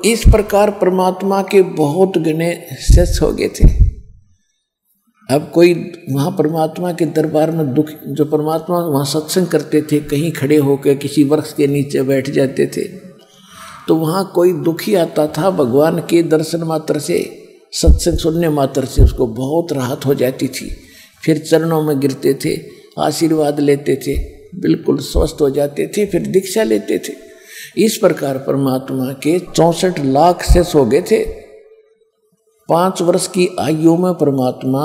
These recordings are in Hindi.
इस प्रकार परमात्मा के बहुत गणे शिष्य हो गए थे। अब कोई वहाँ परमात्मा के दरबार में दुख, जो परमात्मा वहाँ सत्संग करते थे, कहीं खड़े होकर किसी वृक्ष के नीचे बैठ जाते थे, तो वहाँ कोई दुखी आता था, भगवान के दर्शन मात्र से, सत्संग सुनने मात्र से उसको बहुत राहत हो जाती थी। फिर चरणों में गिरते थे, आशीर्वाद लेते थे, बिल्कुल स्वस्थ हो जाते थे, फिर दीक्षा लेते थे। इस प्रकार परमात्मा के 64 लाख शिष्य हो गए थे। 5 वर्ष की आयु में परमात्मा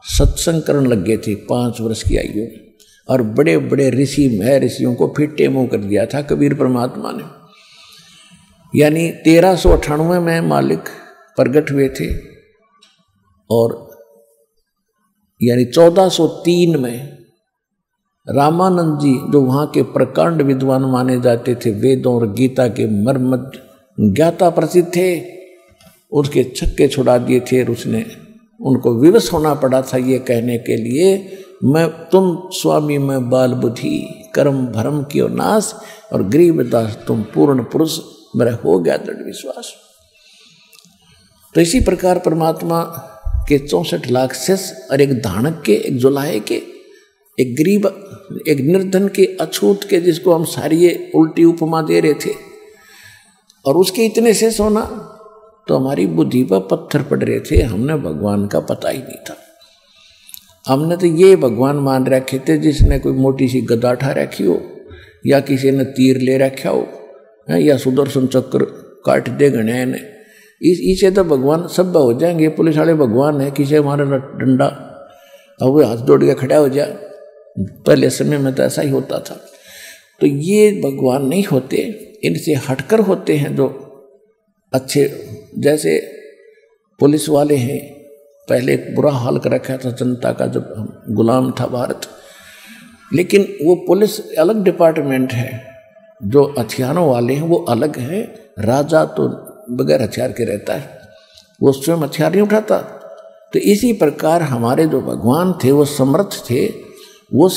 सत्संग करने लग गए थे, 5 वर्ष की आयु में। और बड़े बड़े ऋषि ऋषियों को फिट्टे मुंह कर दिया था कबीर परमात्मा ने। यानी 1398 में मालिक प्रगट हुए थे और यानी 1403 में रामानंद जी, जो वहाँ के प्रकांड विद्वान माने जाते थे, वेदों और गीता के मर्म ज्ञाता प्रसिद्ध थे, उसके छक्के छुड़ा दिए थे। और उसने उनको विवश होना पड़ा था ये कहने के लिए, मैं तुम स्वामी मैं बाल बुद्धि, कर्म भरम कियो नाश, और गरीब दास तुम पूर्ण पुरुष, मेरा हो गया दृढ़ विश्वास। तो इसी प्रकार परमात्मा के 64 लाख शिष्य और एक धानक के, एक जुलाहे के, एक गरीब, एक निर्धन के, अछूत के, जिसको हम सारी उल्टी उपमा दे रहे थे, और उसके इतने शिष्य होना तो हमारी बुद्धि पर पत्थर पड़ रहे थे। हमने भगवान का पता ही नहीं था। हमने तो ये भगवान मान रखे थे जिसने कोई मोटी सी गदा उठा रखी हो, या किसी ने तीर ले रखा हो, या सुदर्शन चक्र काट दे गणे ने, इसे तो भगवान सब हो जाएंगे, पुलिस वाले भगवान है, किसी हमारा डंडा और वो हाथ जोड़ के खड़ा हो जाए। पहले समय में तो ऐसा ही होता था। तो ये भगवान नहीं होते, इनसे हटकर होते हैं जो अच्छे। जैसे पुलिस वाले हैं, पहले एक बुरा हाल कर रखा था जनता का, जब गुलाम था भारत, लेकिन वो पुलिस अलग डिपार्टमेंट है, जो हथियारों वाले हैं वो अलग है। राजा तो बगैर हथियार के रहता है, वो स्वयं हथियार नहीं उठाता। तो इसी प्रकार हमारे जो भगवान थे वो समर्थ थे, वो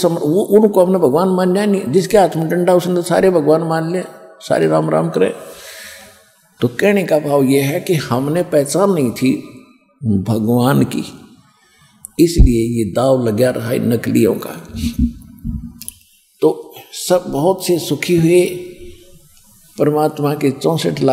उनको हमने भगवान मानना नहीं। जिसके हाथ में डंडा उसने सारे भगवान मान ले, सारे राम राम करे। तो कहने का भाव ये है कि हमने पहचान नहीं थी भगवान की, इसलिए ये दाव लगा रहा है नकलियों का। तो सब बहुत से सुखी हुए। परमात्मा के 64 लाख